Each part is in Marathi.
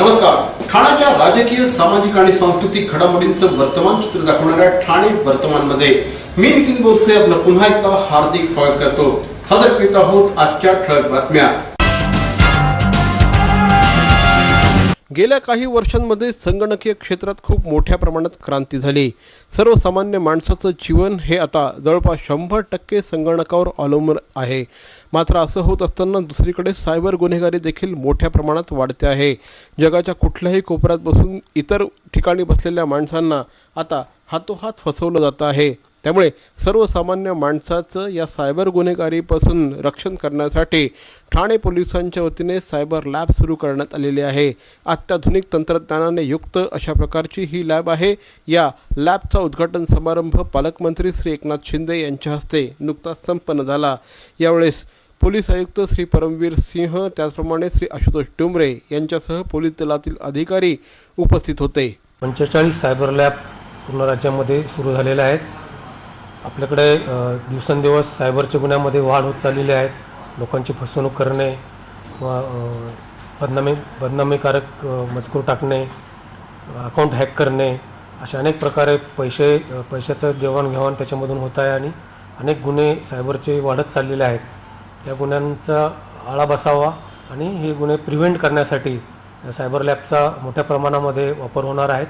नमस्कार. ठाण्याच्या राजकीय, सामाजिक आणि सांस्कृतिक घडामोडींचं वर्तमान चित्र दाखवणाऱ्या ठाणे वर्तमानमध्ये मी नितीन बोरसे आपलं पुन्हा एकदा हार्दिक स्वागत करतो. सादर करीत आहोत आजच्या ठळक बातम्या. गेल्या काही वर्षांमध्ये संगणकीय क्षेत्रात खूप मोठ्या प्रमाणात क्रांती झाली. सर्वसामान्य माणसाचं जीवन हे आता जवळपास 100% संगणकावर अवलंबून आहे. मात्र असं होत असताना दुसरीकडे सायबर गुन्हेगारी देखील मोठ्या प्रमाणात वाढते आहे. जगाच्या कुठल्याही कोपऱ्यात बसून इतर ठिकाणी बसलेल्या माणसांना आता हातोहात फसवलं जात आहे. त्यामुळे सर्वसामान्य माणसाचं या सायबर गुन्हेगारीपासून रक्षण करण्यासाठी ठाणे पोलिसांच्या वतीने सायबर लॅब सुरू करण्यात आलेली आहे. अत्याधुनिक तंत्रज्ञानाने युक्त अशा प्रकारची ही लॅब आहे. या लॅबचा उद्घाटन समारंभ पालकमंत्री श्री एकनाथ शिंदे यांच्या हस्ते नुकताच संपन्न झाला. यावेळेस पोलीस आयुक्त श्री परमवीर सिंह, त्याचप्रमाणे श्री आशुतोष डुमरे यांच्यासह पोलीस दलातील अधिकारी उपस्थित होते. 45 सायबर लॅब पूर्ण राज्यामध्ये सुरू झालेले आहेत. आपल्याकडे दिवसेंदिवस सायबरच्या गुन्ह्यामध्ये वाढ होत चाललेली आहे. लोकांची फसवणूक करणे, बदनामीकारक मजकूर टाकणे, अकाउंट हॅक करणे, अशा अनेक प्रकारे पैशाचं देवाणघेवाण त्याच्यामधून होत आहे आणि अनेक गुन्हे सायबरचे वाढत चाललेले आहेत. त्या गुन्ह्यांचा आळा बसावा आणि हे गुन्हे प्रिव्हेंट करण्यासाठी सायबर लॅबचा मोठ्या प्रमाणामध्ये वापर होणार आहे.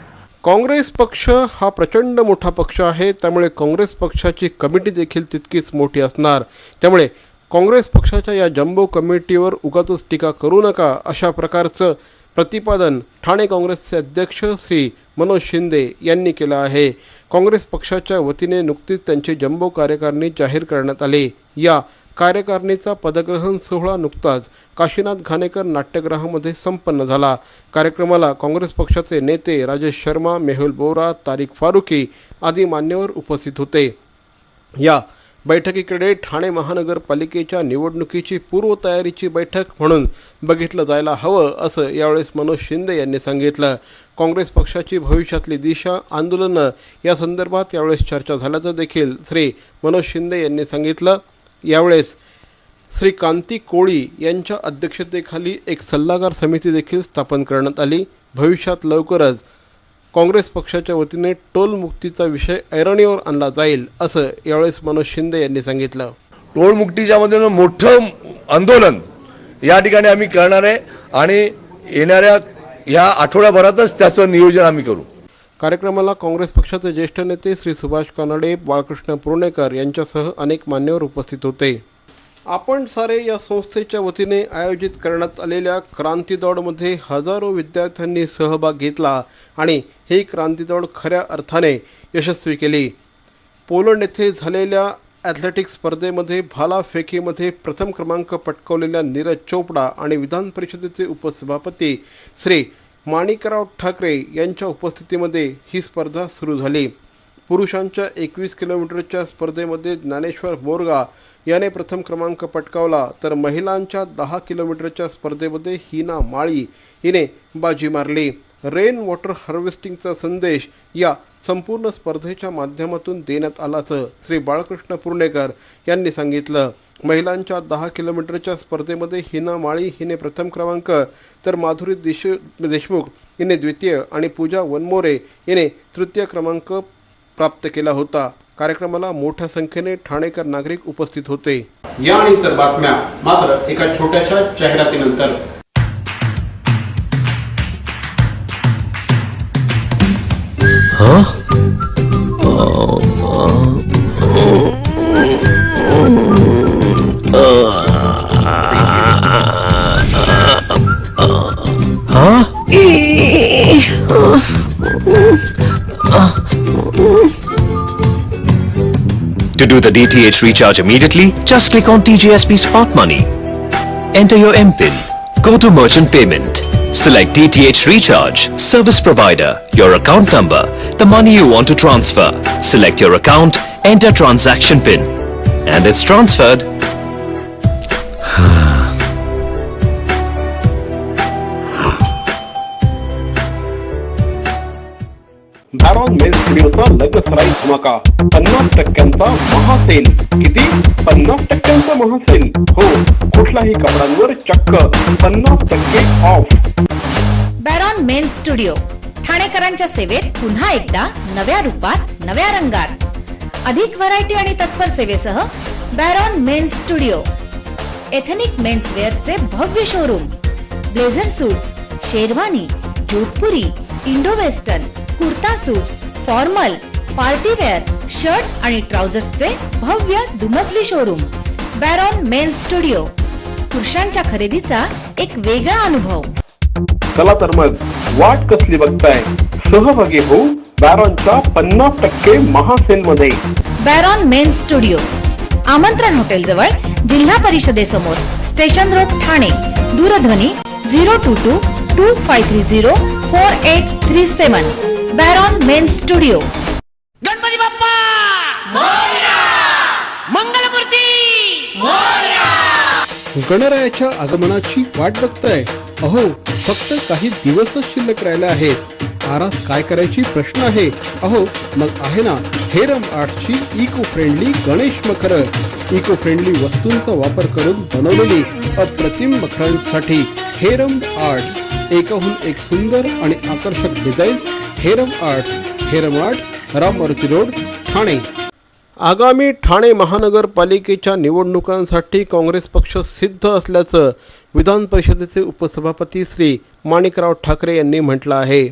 काँग्रेस पक्ष हा प्रचंड मोठा पक्ष आहे. त्यामुळे काँग्रेस पक्षाची कमिटी देखील तितकीच मोठी असणार. त्यामुळे काँग्रेस पक्षाच्या या जम्बो कमिटीवर उगाचच टीका करू नका, अशा प्रकारचं प्रतिपादन ठाणे काँग्रेसचे अध्यक्ष श्री मनोज शिंदे यांनी केलं आहे. काँग्रेस पक्षाच्या वतीने नुकतीच त्यांची जम्बो कार्यकारिणी जाहीर करण्यात आली. या कार्यकारिणीचा पदग्रहण सोहळा नुकताच काशीनाथ घाणेकर नाट्यगृहामध्ये संपन्न झाला. कार्यक्रमाला काँग्रेस पक्षाचे नेते राजेश शर्मा, मेहुल बोरा, तारिक फारुकी आदी मान्यवर उपस्थित होते. या बैठकीकडे ठाणे महानगरपालिकेच्या निवडणुकीची पूर्वतयारीची बैठक म्हणून बघितलं जायला हवं, असं यावेळेस मनोज शिंदे यांनी सांगितलं. काँग्रेस पक्षाची भविष्यातली दिशा, आंदोलनं या संदर्भात यावेळेस चर्चा झाल्याचं देखील श्री मनोज शिंदे यांनी सांगितलं. यावेळेस श्री कांती कोळी यांच्या अध्यक्षतेखाली एक सल्लागार समिती देखील स्थापन करण्यात आली. भविष्यात लवकरच काँग्रेस पक्षाच्या वतीने टोलमुक्तीचा विषय ऐरणीवर आणला जाईल, असं यावेळेस मनोज शिंदे यांनी सांगितलं. टोलमुक्तीच्या मध्ये मोठं आंदोलन या ठिकाणी आम्ही करणार आहे आणि येणाऱ्या या आठवड्याभरातच त्याचं नियोजन आम्ही करू. कार्यक्रमाला काँग्रेस पक्षाचे ज्येष्ठ नेते श्री सुभाष कानडे, बाळकृष्ण पुर्णेकर यांच्यासह अनेक मान्यवर उपस्थित होते. आपण सारे या संस्थेच्या वतीने आयोजित करण्यात आलेल्या क्रांती दौडमध्ये हजारो विद्यार्थ्यांनी सहभाग घेतला आणि ही क्रांती दौड खऱ्या अर्थाने यशस्वी केली. पोलंड येथे झालेल्या ॲथलेटिक्स स्पर्धेमध्ये भालाफेकीमध्ये प्रथम क्रमांक पटकावलेल्या नीरज चोपडा आणि विधान परिषदेचे उपसभापती श्री माणिकराव ठाकरे यांच्या उपस्थितीमध्ये ही स्पर्धा सुरू झाली. पुरुषांच्या 21 किलोमीटरच्या स्पर्धेमध्ये ज्ञानेश्वर बोरगा याने प्रथम क्रमांक पटकावला, तर महिलांच्या 10 किलोमीटरच्या स्पर्धेमध्ये हिना माळी हिने बाजी मारली. रेन वॉटर हार्वेस्टिंगचा संदेश या संपूर्ण स्पर्धेच्या माध्यमातून देण्यात आल्याचं श्री बाळकृष्ण पुर्णेकर यांनी सांगितलं. महिलांच्या 10 किलोमीटरच्या स्पर्धेमध्ये हिना माळी हिने प्रथम क्रमांक, तर माधुरी देशमुख हिने द्वितीय आणि पूजा वनमोरे हिने तृतीय क्रमांक प्राप्त केला होता. कार्यक्रमाला मोठ्या संख्येने ठाणेकर नागरिक उपस्थित होते. या आणि इतर बातम्या मात्र एका छोट्याशा जाहिरातीनंतर. To do the DTH recharge immediately, just click on TJSP Smart Money. Enter your MPIN. Go to Merchant Payment. Select DTH Recharge, Service Provider, your account number, the money you want to transfer. Select your account, enter transaction PIN, and it's transferred. दारोद मेल स्टुडिओचा लग्नसराई धमाका 50% महासेल. किती? 50% महासेल. हो, कुठल्याही कपड्यांवर चक्क 50% ऑफ. बॅरॉन मेन्स स्टुडिओ ठाणेकरांच्या सेवेत पुन्हा एकदा नव्या रूपात नव्या रंगात अधिक व्हरायटी आणि तत्पर सेवेसह Baron men's studio ethnic men's वेअरचे भव्य showroom blazer suits sherwani Jodhpuri Indo western kurta suits formal party wear shirts आणि ट्राउझर्सचे भव्य दुमजली शोरूम बॅरॉन मेन्स स्टुडिओ पुरुषांच्या खरेदीचा एक वेगळा अनुभव. चला तर मग वाट कसली बघताय, सहभागी हो बॅरॉनच्या 50% महासेल मध्ये. बॅरॉन मेन्स स्टुडिओ आमंत्रण हॉटेल जवळ जिल्हा परिषदेसमोर स्टेशन रोड ठाणे. दूरध्वनी 02225304837. बॅरॉन मेन्स स्टुडिओ. गणपती बाप्पा मोरया, मंगलमूर्ती मोरया. गणरायाच्या आगमनाची वाट बघताय? अहो फक्त काही दिवसच शिल्लक राहिले आहेत. आरास काय करायची प्रश्न आहे? अहो मग आहे ना हेरम आर्टची इको फ्रेंडली गणेश मखर. इको फ्रेंडली वस्तूंचा वापर करून बनवलेली अप्रतिम मखरांसाठी हेरम आर्ट्स. एकाहून एक सुंदर आणि आकर्षक design. Heram arts, Ram Maruti road, Thane. आगामी ठाणे महानगरपालिकेच्या निवडणुकांसाठी काँग्रेस पक्ष सिद्ध असल्याचं विधान परिषदेचे उपसभापती श्री माणिकराव ठाकरे यांनी म्हटलं आहे.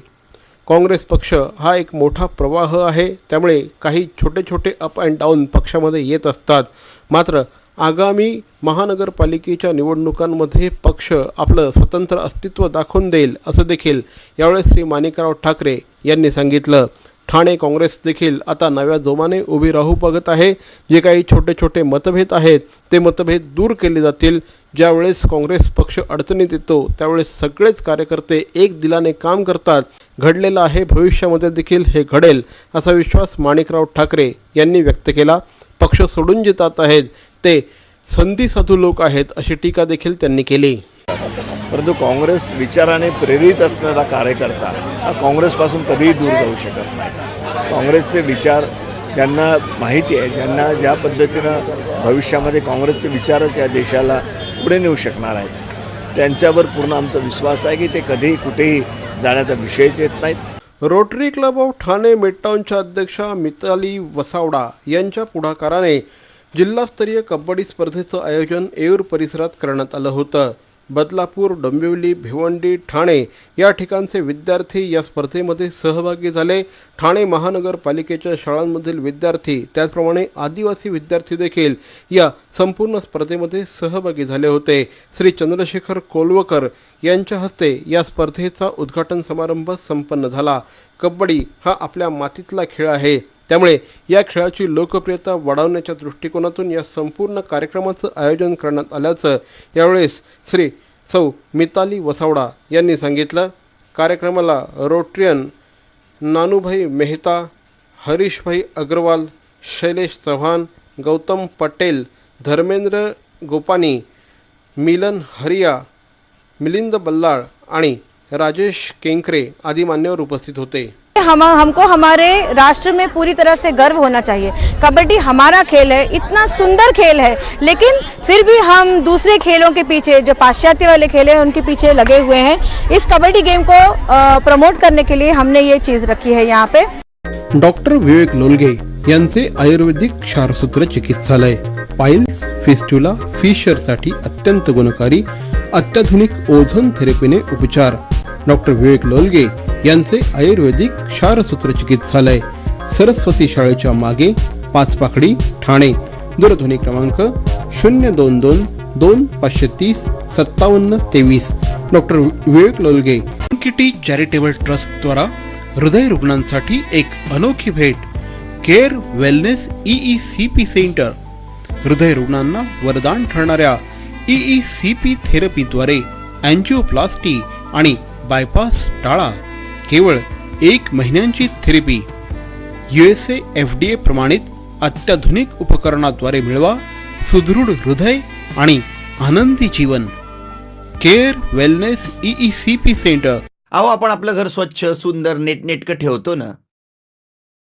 काँग्रेस पक्ष हा एक मोठा प्रवाह आहे, त्यामुळे काही छोटे छोटे अप अँड डाऊन पक्षामध्ये येत असतात. मात्र आगामी महानगरपालिकेच्या निवडणुकांमध्ये पक्ष आपलं स्वतंत्र अस्तित्व दाखवून देईल असं देखील यावेळेस श्री माणिकराव ठाकरे यांनी सांगितलं. ठाणे काँग्रेस देखील आता नव्या जोमाने उभी राहू बघत आहे. जे काही छोटे छोटे मतभेद आहेत ते मतभेद दूर केले जातील. ज्यावेळेस काँग्रेस पक्ष अडचणीत येतो त्यावेळेस सगळेच कार्यकर्ते एक दिलाने काम करतात. घडलेलं आहे, भविष्यामध्ये देखील हे घडेल असा विश्वास माणिकराव ठाकरे यांनी व्यक्त केला. पक्ष सोडून जे जात आहेत ते संधीसाधू लोक आहेत अशी टीका देखील त्यांनी केली. परंतु काँग्रेस विचाराने प्रेरित असणारा कार्यकर्ता हा काँग्रेसपासून कधीही दूर जाऊ शकत नाही. काँग्रेसचे विचार ज्यांना माहिती आहे, ज्यांना ज्या पद्धतीनं भविष्यामध्ये काँग्रेसचे विचारच या देशाला पुढे नेऊ शकणार आहेत, त्यांच्यावर पूर्ण आमचा विश्वास आहे की ते कधीही कुठेही जाण्याचा विषयच येत नाहीत. रोटरी क्लब ऑफ ठाणे मिडटाऊनच्या अध्यक्षा मिताली वसावडा यांच्या पुढाकाराने जिल्हास्तरीय कबड्डी स्पर्धेचं आयोजन येऊर परिसरात करण्यात आलं होतं. बदलापूर, डोंबिवली, भिवंडी, ठाणे या ठिकाणचे विद्यार्थी या स्पर्धेमध्ये सहभागी झाले. ठाणे महानगरपालिकेच्या शाळांमधील विद्यार्थी त्याचप्रमाणे आदिवासी विद्यार्थी देखील या संपूर्ण स्पर्धेमध्ये सहभागी झाले होते. श्री चंद्रशेखर कोलवकर यांच्या हस्ते या स्पर्धेचा उद्घाटन समारंभ संपन्न झाला. कबड्डी हा आपल्या मातीतला खेळ आहे, त्यामुळे या खेळाची लोकप्रियता वाढवण्याच्या दृष्टिकोनातून या संपूर्ण कार्यक्रमाचं आयोजन करण्यात आल्याचं यावेळेस श्री सौ मिताली वसावडा यांनी सांगितलं. कार्यक्रमाला रोटरियन नानूभाई मेहता, हरीशभाई अग्रवाल, शैलेश चव्हाण, गौतम पटेल, धर्मेंद्र गोपानी, मिलन हरिया, मिलिंद बल्लाळ आणि राजेश केंकरे आदी मान्यवर उपस्थित होते. हमको हमारे राष्ट्र में पूरी तरह से गर्व होना चाहिए. कबड्डी हमारा खेल है, इतना सुंदर खेल है, लेकिन फिर भी हम दूसरे खेलों के पीछे, जो पाश्चात्य वाले खेल हैं उनके पीछे लगे हुए हैं. इस कबड्डी गेम को प्रमोट करने के लिए हमने ये चीज़ रखी है यहाँ पे. डॉक्टर विवेक लोलगे यांचे आयुर्वेदिक क्षारसूत्र चिकित्सालय. पाइल्स, फिस्टुला, फिशरसाठी अत्यंत गुणकारी अत्याधुनिक ओझोन थेरपीने उपचार. डॉक्टर विवेक लोलगे यांचे आयुर्वेदिक क्षारसूत्र चिकित्सालय, सरस्वती शाळेच्या मागे, पाचपाकडी, ठाणे. दूरध्वनी क्रमांक 02225305723. डॉक्टर विवेक लोलगे. किटी चॅरिटेबल ट्रस्ट द्वारा हृदय रुग्णांसाठी एक अनोखी भेट. Care wellness EECP centre. हृदय रुग्णांना वरदान ठरणाऱ्या EECP थेरपीद्वारे अँजिओप्लास्टी आणि बायपास टाळा. केवळ 1 महिन्यांची थेरपी. USA FDA प्रमाणित अत्याधुनिक उपकरणाद्वारे मिळवा सुदृढ हृदय आणि आनंदी जीवन. Care wellness EECP centre. अहो, आपण आपलं घर स्वच्छ, सुंदर, नेटनेटकं ठेवतो ना,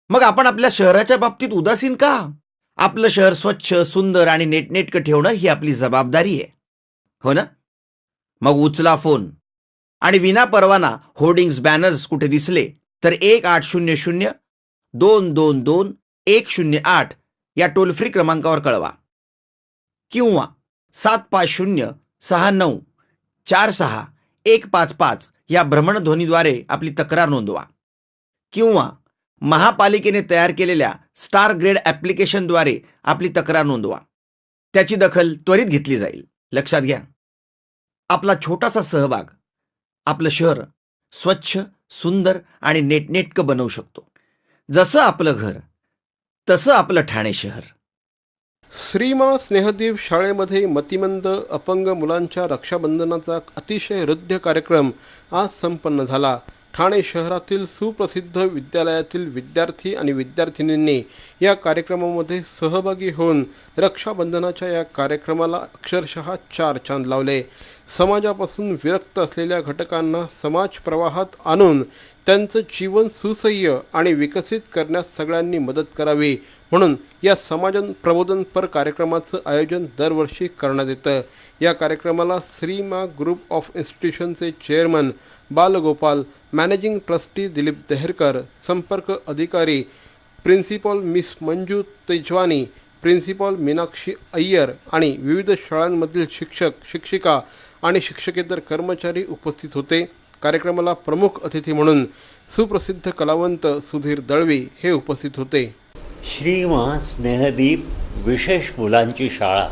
मग आपण आपल्या शहराच्या बाबतीत उदासीन का? आपलं शहर स्वच्छ, सुंदर आणि नेटनेटकं ठेवणं ही आपली जबाबदारी आहे, हो ना? मग उचला फोन आणि विना परवाना होर्डिंग्स बॅनर्स कुठे दिसले तर 1800-222-108 या टोल फ्री क्रमांकावर कळवा किंवा 7506946-155 या भ्रमणध्वनीद्वारे आपली तक्रार नोंदवा किंवा महापालिकेने तयार केलेल्या स्टार ग्रेड ॲप्लिकेशनद्वारे आपली तक्रार नोंदवा. त्याची दखल त्वरित घेतली जाईल. लक्षात घ्या, आपला छोटासा सहभाग आपलं शहर स्वच्छ, सुंदर आणि नेटनेटकं बनवू शकतो. जसं आपलं घर तसं आपलं ठाणे शहर. श्रीमा स्नेहदीप शाळेमध्ये मतिमंद अपंग मुलांच्या रक्षाबंधनाचा अतिशय हृद्य कार्यक्रम आज संपन्न झाला. ठाणे शहरातील सुप्रसिद्ध विद्यालयातील विद्यार्थी आणि विद्यार्थिनींनी या कार्यक्रमामध्ये सहभागी होऊन रक्षाबंधनाच्या या कार्यक्रमाला अक्षरशः 4 चांद लावले. समाजापासून विरक्त असलेल्या घटकांना समाज प्रवाहात आणून त्यांचं जीवन सुसह्य आणि विकसित करण्यास सगळ्यांनी मदत करावी म्हणून या समाजन प्रबोधनपर कार्यक्रमाचं आयोजन दरवर्षी करण्यात येतं. या कार्यक्रमाला श्रीमा ग्रुप ऑफ इन्स्टिट्यूशनचे chairman Balgopal, managing trustee Dilip Deharkar, संपर्क अधिकारी principal miss Manju Tejwani, principal Meenakshi Iyer आणि विविध शाळांमधील शिक्षक, शिक्षिका आणि शिक्षकेतर कर्मचारी उपस्थित होते. कार्यक्रमाला प्रमुख अतिथी म्हणून सुप्रसिद्ध कलावंत सुधीर दळवी हे उपस्थित होते. श्रीमा स्नेहदीप विशेष मुलांची शाळा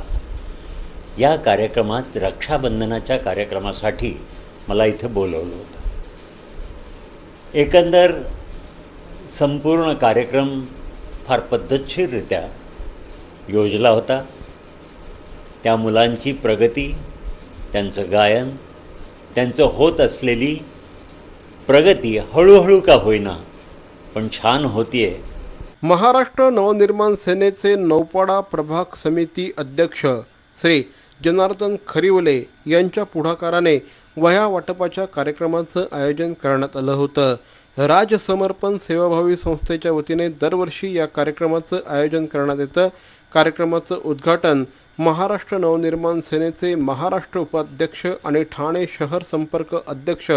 या कार्यक्रमात रक्षाबंधनाच्या कार्यक्रमासाठी मला इथे बोलवलं होतं. एकंदर संपूर्ण कार्यक्रम फार पद्धतशीररित्या योजला होता. त्या मुलांची प्रगती, त्यांचं गायन, त्यांचं होत असलेली प्रगती हळूहळू का होईना पण छान होतीये. महाराष्ट्र नवनिर्माण सेनेचे नौपाडा प्रभाग समिती अध्यक्ष श्री जनार्दन खरिवले यांच्या पुढाकाराने वह्या वाटपाच्या कार्यक्रमाचं आयोजन करण्यात आलं होतं. राजसमर्पण सेवाभावी संस्थेच्या वतीने दरवर्षी या कार्यक्रमाचं आयोजन करण्यात येतं. कार्यक्रमाचं उद्घाटन महाराष्ट्र नवनिर्माण सेनेचे महाराष्ट्र उपाध्यक्ष आणि ठाणे शहर संपर्क अध्यक्ष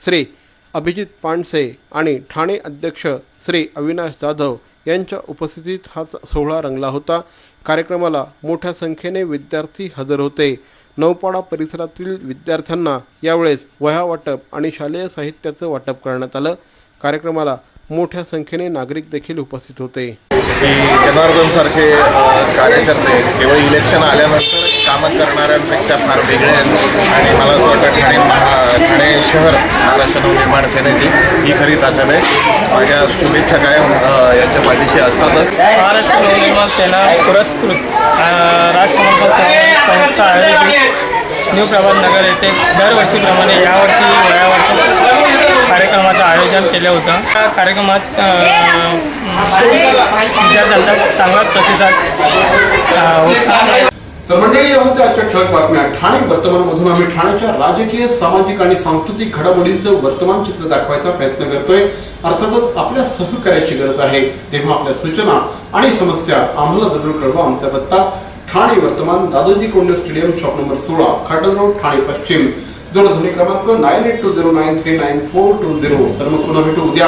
श्री अभिजित पांडसे आणि ठाणे अध्यक्ष श्री अविनाश जाधव यांच्या उपस्थितीत हा सोहळा रंगला होता. कार्यक्रमाला मोठ्या संख्येने विद्यार्थी हजर होते. नौपाडा परिसरातील विद्यार्थ्यांना यावेळेस वह्या वाटप आणि शालेय साहित्याचं वाटप करण्यात आलं. कार्यक्रमाला मोठ्या संख्येने नागरिक देखील उपस्थित होते. जनार्दन सारखे कार्यकर्ते केवळ इलेक्शन आल्यानंतर कामं करणाऱ्यांपेक्षा फार वेगळे आहेत आणि मला असं वाटतं ठाणे शहर महाराष्ट्र नवनिर्माण सेनेची ही खरी ताकद आहे. माझ्या शुभेच्छा कायम यांच्या पाठीशी असतातच. महाराष्ट्र नवनिर्माण सेना पुरस्कृत राजसमर्पण संस्था आयोजित न्यू प्रभात नगर येथे दरवर्षीप्रमाणे यावर्षी वयावर्षी कार्यक्रमाचं आयोजन केलं होतं. या कार्यक्रमात विद्यार्थ्यांचा चांगलाच प्रतिसाद होता. तर मंडळी, या होत्या आजच्या ठळक बातम्या. ठाणे वर्तमानमधून आम्ही ठाण्याच्या राजकीय, सामाजिक आणि सांस्कृतिक घडामोडींचं वर्तमान चित्र दाखवायचा प्रयत्न करतोय. अर्थातच आपल्या सहकार्याची गरज आहे. तेव्हा आपल्या सूचना आणि समस्या आम्हाला जरूर कळवा. आमचा पत्ता ठाणे वर्तमान, Dadoji Konde stadium, shop number 16, Khatal road, Thane पश्चिम. दूरध्वनी क्रमांक 9820939420. तर मग पुन्हा भेटू उद्या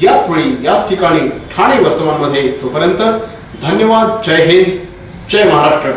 याच वेळी याच ठिकाणी ठाणे वर्तमानमध्ये. तोपर्यंत धन्यवाद. जय हिंद, जय महाराष्ट्र.